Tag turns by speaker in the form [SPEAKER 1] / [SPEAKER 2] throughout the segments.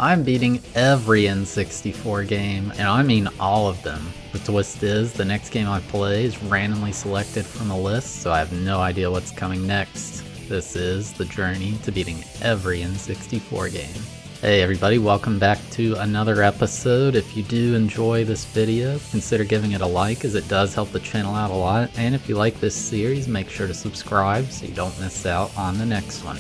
[SPEAKER 1] I'm beating every N64 game, and I mean all of them. The twist is, the next game I play is randomly selected from a list, so I have no idea what's coming next. This is the journey to beating every N64 game. Hey everybody, welcome back to another episode. If you do enjoy this video, consider giving it a like as it does help the channel out a lot. And if you like this series, make sure to subscribe so you don't miss out on the next one.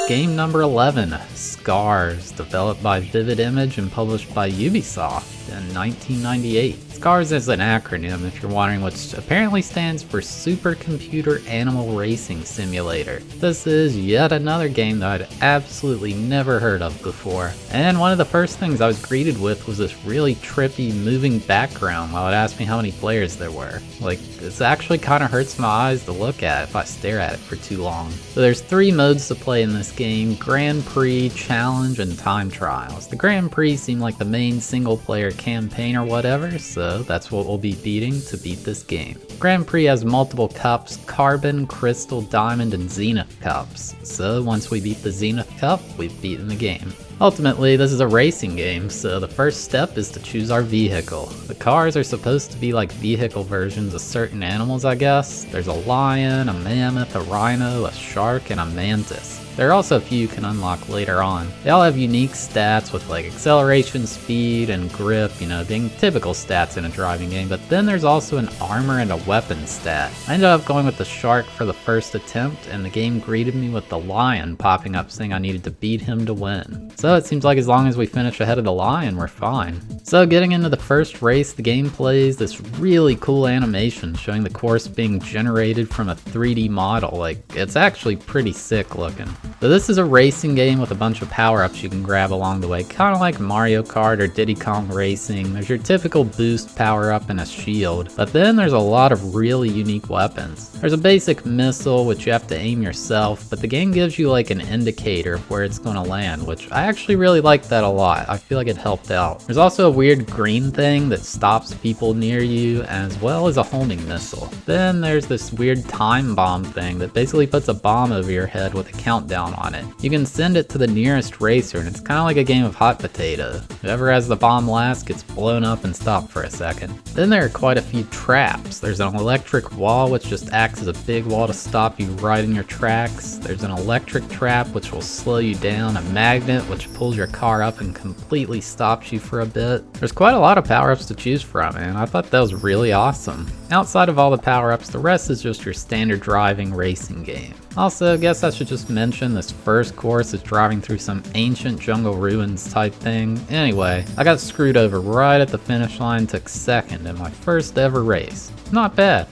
[SPEAKER 1] Game number 11, S.C.A.R.S, developed by Vivid Image and published by Ubisoft in 1998. S.C.A.R.S is an acronym if you're wondering, which apparently stands for Supercomputer Animal Racing Simulator. This is yet another game that I'd absolutely never heard of before. And one of the first things I was greeted with was this really trippy moving background while it asked me how many players there were. Like, this actually kind of hurts my eyes to look at if I stare at it for too long. So there's 3 modes to play in this game: Grand Prix, Challenge, and Time Trials. The Grand Prix seemed like the main single player campaign or whatever, so that's what we'll be beating to beat this game. Grand Prix has multiple cups: Carbon, Crystal, Diamond, and Zenith cups. So once we beat the Zenith cup, we've beaten the game. Ultimately, this is a racing game, so the first step is to choose our vehicle. The cars are supposed to be like vehicle versions of certain animals, I guess. There's a lion, a mammoth, a rhino, a shark, and a mantis. There are also a few you can unlock later on. They all have unique stats with like acceleration, speed, and grip, being typical stats in a driving game, but then there's also an armor and a weapon stat. I ended up going with the shark for the first attempt, and the game greeted me with the lion popping up saying I needed to beat him to win. So it seems like as long as we finish ahead of the lion, we're fine. So getting into the first race, the game plays this really cool animation showing the course being generated from a 3D model. Like, it's actually pretty sick looking. So this is a racing game with a bunch of power-ups you can grab along the way, kind of like Mario Kart or Diddy Kong Racing. There's your typical boost power-up and a shield, but then there's a lot of really unique weapons. There's a basic missile which you have to aim yourself, but the game gives you like an indicator of where it's going to land, which I actually really like that a lot. I feel like it helped out. There's also a weird green thing that stops people near you, as well as a homing missile. Then there's this weird time bomb thing that basically puts a bomb over your head with a countdown on it. You can send it to the nearest racer, and it's kind of like a game of hot potato. Whoever has the bomb last gets blown up and stopped for a second. Then there are quite a few traps. There's an electric wall which just acts as a big wall to stop you right in your tracks. There's an electric trap which will slow you down, a magnet which pulls your car up and completely stops you for a bit. There's quite a lot of power-ups to choose from, and I thought that was really awesome. Outside of all the power-ups, the rest is just your standard driving racing game. Also, I guess I should just mention this first course is driving through some ancient jungle ruins type thing. Anyway, I got screwed over right at the finish line, took second in my first ever race. Not bad.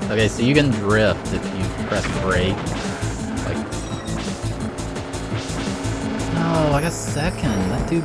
[SPEAKER 1] Okay, so you can drift if you press brake. Like, no, I got second. That dude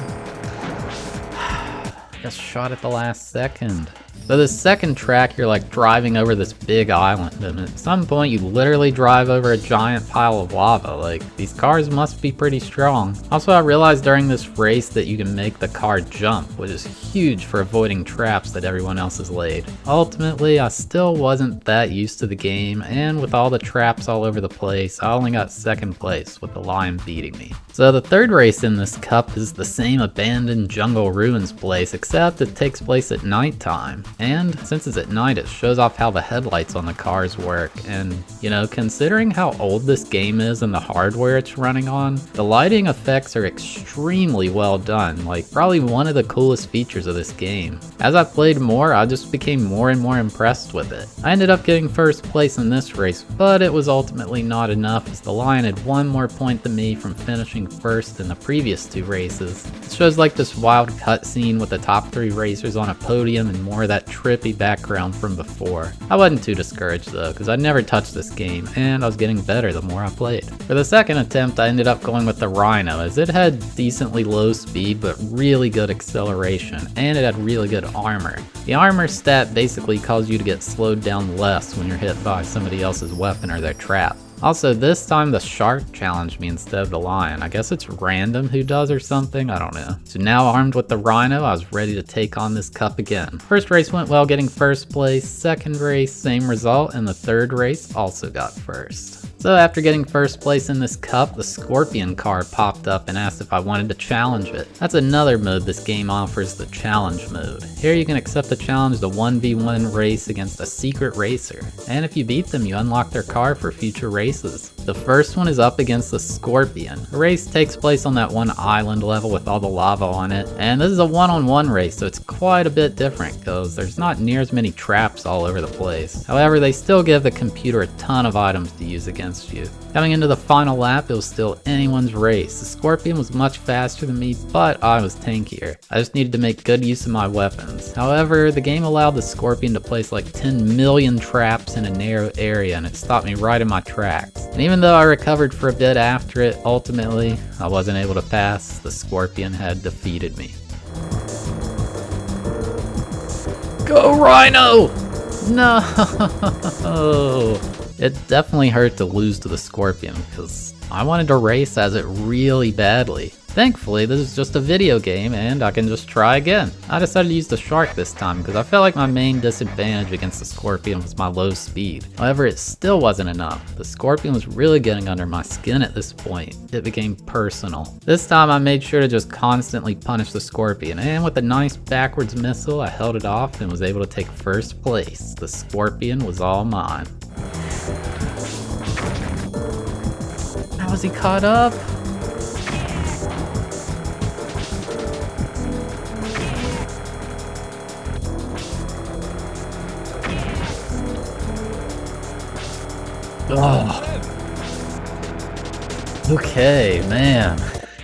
[SPEAKER 1] got shot at the last second. So this second track, you're like driving over this big island, and at some point you literally drive over a giant pile of lava. Like, these cars must be pretty strong. Also, I realized during this race that you can make the car jump, which is huge for avoiding traps that everyone else has laid. Ultimately, I still wasn't that used to the game, and with all the traps all over the place, I only got second place with the lion beating me. So the third race in this cup is the same abandoned jungle ruins place, except it takes place at nighttime. And since it's at night, it shows off how the headlights on the cars work. And, considering how old this game is and the hardware it's running on, the lighting effects are extremely well done, like probably one of the coolest features of this game. As I played more, I just became more and more impressed with it. I ended up getting first place in this race, but it was ultimately not enough as the lion had one more point than me from finishing first in the previous 2 races. It shows like this wild cutscene with the top 3 racers on a podium and more of that trippy background from before. I wasn't too discouraged though, because I'd never touched this game, and I was getting better the more I played. For the second attempt, I ended up going with the Rhino, as it had decently low speed but really good acceleration, and it had really good armor. The armor stat basically caused you to get slowed down less when you're hit by somebody else's weapon or their trap. Also, this time the shark challenged me instead of the lion. I guess it's random who does or something, I don't know. So now armed with the rhino, I was ready to take on this cup again. First race went well, getting first place. Second race, same result, and the third race also got first. So after getting first place in this cup, the Scorpion car popped up and asked if I wanted to challenge it. That's another mode this game offers, the challenge mode. Here you can accept the challenge to 1v1 race against a secret racer, and if you beat them, you unlock their car for future races. The first one is up against the Scorpion. The race takes place on that one island level with all the lava on it, and this is a one-on-one race, so it's quite a bit different because there's not near as many traps all over the place. However, they still give the computer a ton of items to use against you. Coming into the final lap, it was still anyone's race. The Scorpion was much faster than me, but I was tankier. I just needed to make good use of my weapons. However, the game allowed the Scorpion to place like 10 million traps in a narrow area, and it stopped me right in my tracks. And even though I recovered for a bit after it, ultimately, I wasn't able to pass. The Scorpion had defeated me. Go Rhino! No! It definitely hurt to lose to the Scorpion because I wanted to race as it really badly. Thankfully, this is just a video game and I can just try again. I decided to use the Shark this time because I felt like my main disadvantage against the Scorpion was my low speed. However, it still wasn't enough. The Scorpion was really getting under my skin at this point. It became personal. This time I made sure to just constantly punish the Scorpion, and with a nice backwards missile, I held it off and was able to take first place. The Scorpion was all mine. How was he caught up? Oh. Okay, man.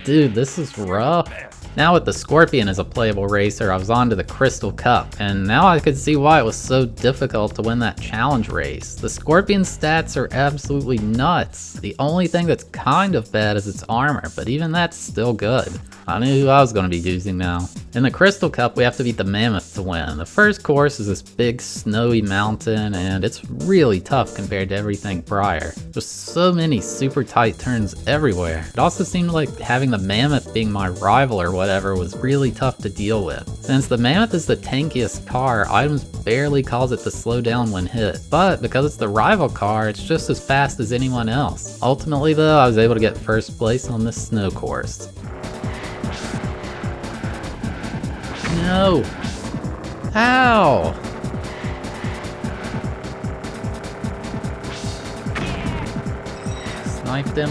[SPEAKER 1] Dude, this is rough. Now with the Scorpion as a playable racer, I was on to the Crystal Cup, and now I could see why it was so difficult to win that challenge race. The Scorpion's stats are absolutely nuts. The only thing that's kind of bad is its armor, but even that's still good. I knew who I was going to be using now. In the Crystal Cup, we have to beat the Mammoth to win. The first course is this big snowy mountain, and it's really tough compared to everything prior. There's so many super tight turns everywhere. It also seemed like having the Mammoth being my rival or whatever was really tough to deal with. Since the Mammoth is the tankiest car, items barely cause it to slow down when hit. But because it's the rival car, it's just as fast as anyone else. Ultimately though, I was able to get first place on this snow course. No! How? Sniped him.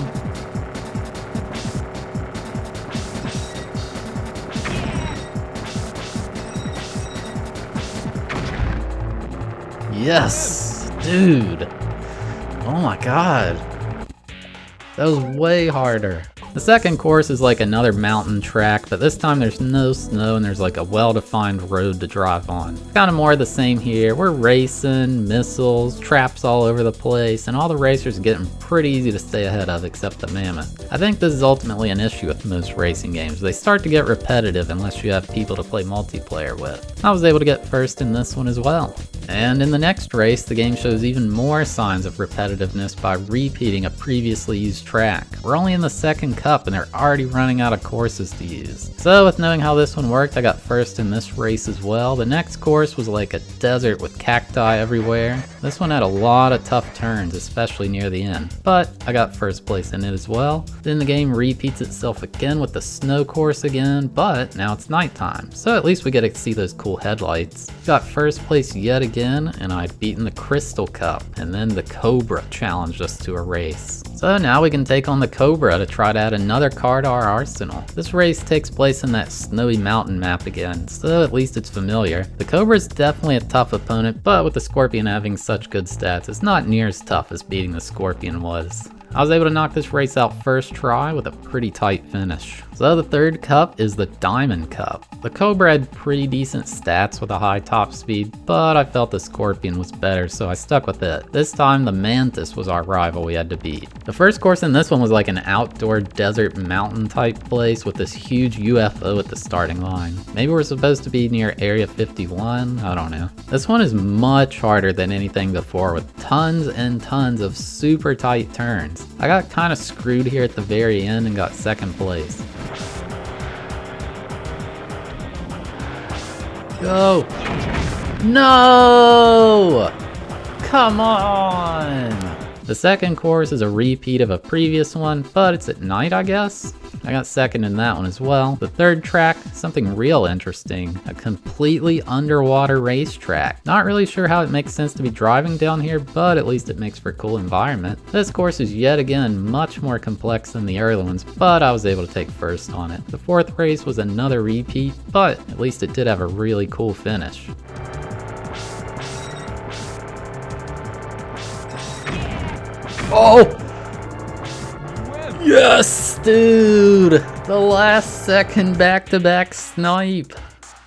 [SPEAKER 1] Yes! Dude! Oh my god. That was way harder. The second course is like another mountain track, but this time there's no snow and there's like a well-defined road to drive on. Kind of more of the same here. We're racing, missiles, traps all over the place, and all the racers are getting pretty easy to stay ahead of except the Mammoth. I think this is ultimately an issue with most racing games. They start to get repetitive unless you have people to play multiplayer with. I was able to get first in this one as well. And in the next race, the game shows even more signs of repetitiveness by repeating a previously used track. We're only in the second cup and they're already running out of courses to use. So with knowing how this one worked, I got first in this race as well. The next course was like a desert with cacti everywhere. This one had a lot of tough turns, especially near the end, but I got first place in it as well. Then the game repeats itself again with the snow course again, but now it's nighttime, so at least we get to see those cool headlights. Got first place yet again, and I'd beaten the Crystal Cup, and then the Cobra challenged us to a race. So now we can take on the Cobra to try to add another car to our arsenal. This race takes place in that snowy mountain map again, so at least it's familiar. The Cobra is definitely a tough opponent, but with the Scorpion having such good stats, it's not near as tough as beating the Scorpion was. I was able to knock this race out first try with a pretty tight finish. So the third cup is the Diamond Cup. The Cobra had pretty decent stats with a high top speed, but I felt the Scorpion was better, so I stuck with it. This time the Mantis was our rival we had to beat. The first course in this one was like an outdoor desert mountain type place with this huge UFO at the starting line. Maybe we're supposed to be near Area 51, I don't know. This one is much harder than anything before with tons and tons of super tight turns. I got kind of screwed here at the very end and got second place. Go! No! Come on! The second course is a repeat of a previous one, but it's at night, I guess? I got second in that one as well. The third track, something real interesting, a completely underwater racetrack. Not really sure how it makes sense to be driving down here, but at least it makes for a cool environment. This course is yet again much more complex than the early ones, but I was able to take first on it. The fourth race was another repeat, but at least it did have a really cool finish. Oh! Yes, dude! The last second back-to-back snipe.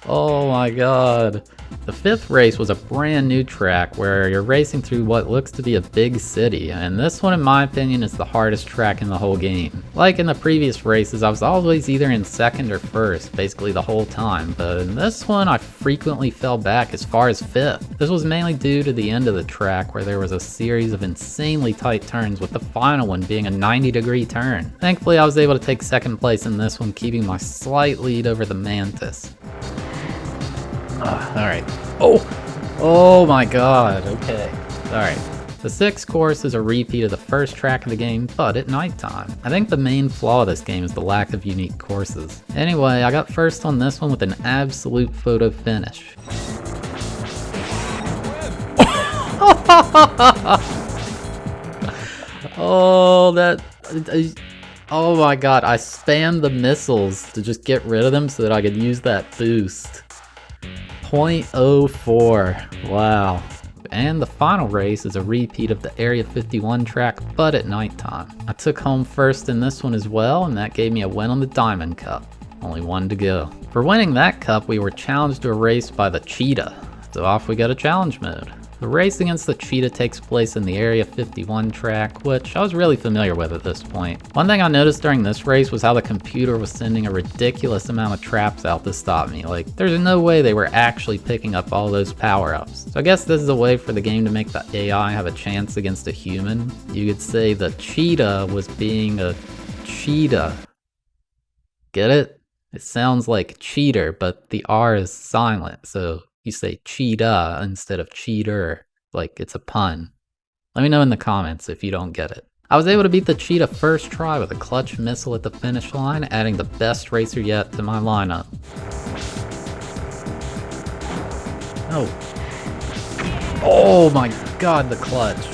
[SPEAKER 1] Oh my god. The fifth race was a brand new track where you're racing through what looks to be a big city, and this one in my opinion is the hardest track in the whole game. Like in the previous races, I was always either in second or first, basically the whole time, but in this one I frequently fell back as far as fifth. This was mainly due to the end of the track where there was a series of insanely tight turns, with the final one being a 90-degree turn. Thankfully I was able to take second place in this one, keeping my slight lead over the Mantis. Alright. Oh my god, okay. Alright. The sixth course is a repeat of the first track of the game, but at nighttime. I think the main flaw of this game is the lack of unique courses. Anyway, I got first on this one with an absolute photo finish. Oh my god, I spammed the missiles to just get rid of them so that I could use that boost. 0.04, wow. And the final race is a repeat of the Area 51 track, but at nighttime. I took home first in this one as well, and that gave me a win on the Diamond Cup. Only one to go. For winning that cup, we were challenged to a race by the Cheetah, so off we go to challenge mode. The race against the Cheetah takes place in the Area 51 track, which I was really familiar with at this point. One thing I noticed during this race was how the computer was sending a ridiculous amount of traps out to stop me. Like, there's no way they were actually picking up all those power-ups. So I guess this is a way for the game to make the AI have a chance against a human. You could say the Cheetah was being a cheetah. Get it? It sounds like cheater, but the R is silent, so you say cheetah instead of cheater, like it's a pun. Let me know in the comments if you don't get it. I was able to beat the Cheetah first try with a clutch missile at the finish line, adding the best racer yet to my lineup. Oh my god, the clutch.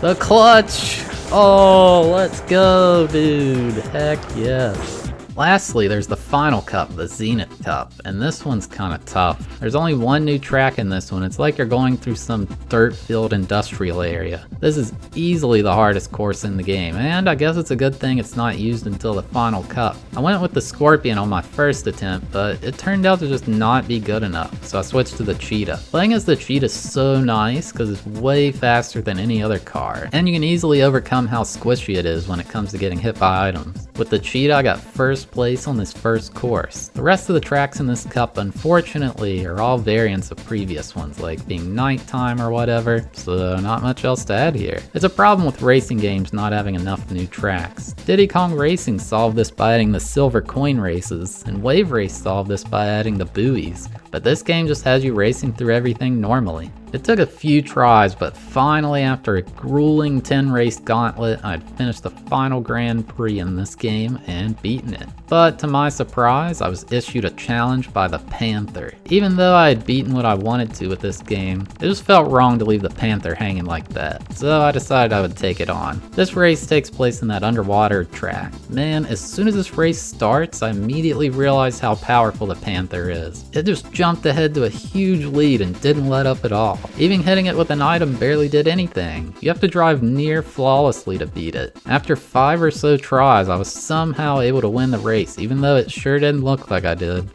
[SPEAKER 1] The clutch! Oh, let's go, dude. Heck yes. Lastly, there's the final cup, the Zenith Cup, and this one's kinda tough. There's only one new track in this one. It's like you're going through some dirt-filled industrial area. This is easily the hardest course in the game, and I guess it's a good thing it's not used until the final cup. I went with the Scorpion on my first attempt, but it turned out to just not be good enough, so I switched to the Cheetah. Playing as the Cheetah is so nice because it's way faster than any other car, and you can easily overcome how squishy it is when it comes to getting hit by items. With the Cheetah, I got first place on this first course. The rest of the tracks in this cup, unfortunately, are all variants of previous ones, like being nighttime or whatever, so not much else to add here. It's a problem with racing games not having enough new tracks. Diddy Kong Racing solved this by adding the silver coin races, and Wave Race solved this by adding the buoys, but this game just has you racing through everything normally. It took a few tries, but finally after a grueling 10-race gauntlet, I'd finished the final Grand Prix in this game and beaten it. But to my surprise, I was issued a challenge by the Panther. Even though I had beaten what I wanted to with this game, it just felt wrong to leave the Panther hanging like that, so I decided I would take it on. This race takes place in that underwater track. Man, as soon as this race starts, I immediately realized how powerful the Panther is. It just jumped ahead to a huge lead and didn't let up at all. Even hitting it with an item barely did anything. You have to drive near flawlessly to beat it. After 5 or so tries, I was somehow able to win the race, even though it sure didn't look like I did.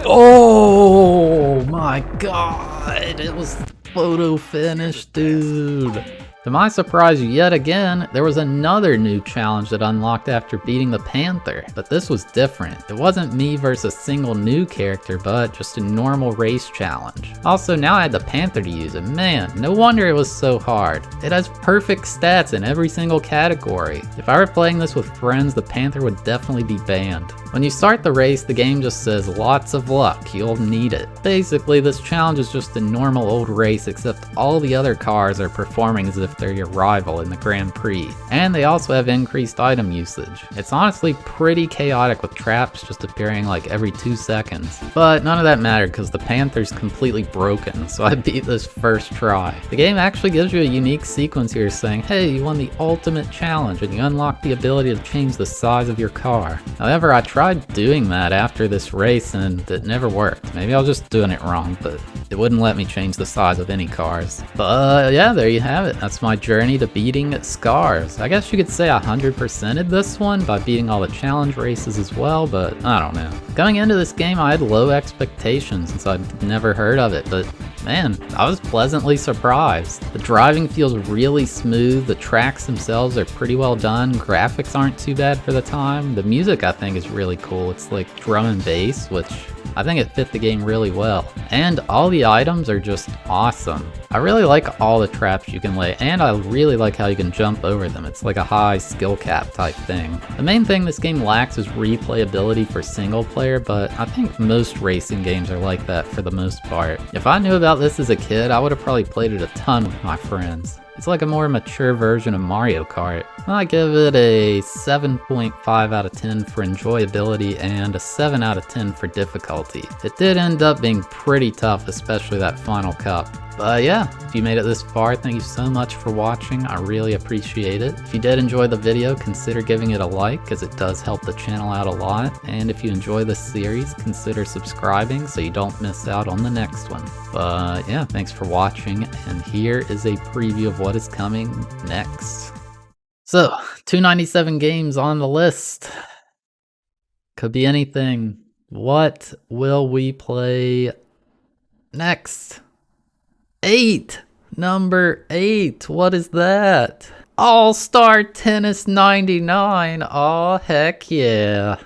[SPEAKER 1] Oh my god, it was photo finish, dude. To my surprise yet again, there was another new challenge that unlocked after beating the Panther, but this was different. It wasn't me versus a single new character, but just a normal race challenge. Also, now I had the Panther to use, and man, no wonder it was so hard. It has perfect stats in every single category. If I were playing this with friends, the Panther would definitely be banned. When you start the race, the game just says lots of luck, you'll need it. Basically, this challenge is just a normal old race, except all the other cars are performing as if they're your rival in the Grand Prix. And they also have increased item usage. It's honestly pretty chaotic with traps just appearing like every 2 seconds. But none of that mattered because the Panther's completely broken, so I beat this first try. The game actually gives you a unique sequence here saying, hey, you won the ultimate challenge and you unlock the ability to change the size of your car. However, I tried doing that after this race and it never worked. Maybe I was just doing it wrong, but it wouldn't let me change the size of any cars. But yeah, there you have it. That's my journey to beating S.C.A.R.S. I guess you could say I 100%ed this one by beating all the challenge races as well, but I don't know. Going into this game, I had low expectations since I'd never heard of it, but man, I was pleasantly surprised. The driving feels really smooth, the tracks themselves are pretty well done, graphics aren't too bad for the time, the music I think is really cool. It's like drum and bass, which I think it fit the game really well. And all the items are just awesome. I really like all the traps you can lay, and I really like how you can jump over them. It's like a high skill cap type thing. The main thing this game lacks is replayability for single player, but I think most racing games are like that for the most part. If I knew about this as a kid, I would have probably played it a ton with my friends. It's like a more mature version of Mario Kart. I give it a 7.5 out of 10 for enjoyability and a 7 out of 10 for difficulty. It did end up being pretty tough, especially that final cup. But yeah, if you made it this far, thank you so much for watching. I really appreciate it. If you did enjoy the video, consider giving it a like, as it does help the channel out a lot. And if you enjoy this series, consider subscribing so you don't miss out on the next one. But yeah, thanks for watching, and here is a preview of what is coming next. So, 297 games on the list. Could be anything. What will we play next? 8! Number 8! What is that? All-Star Tennis 99! Aw, heck yeah.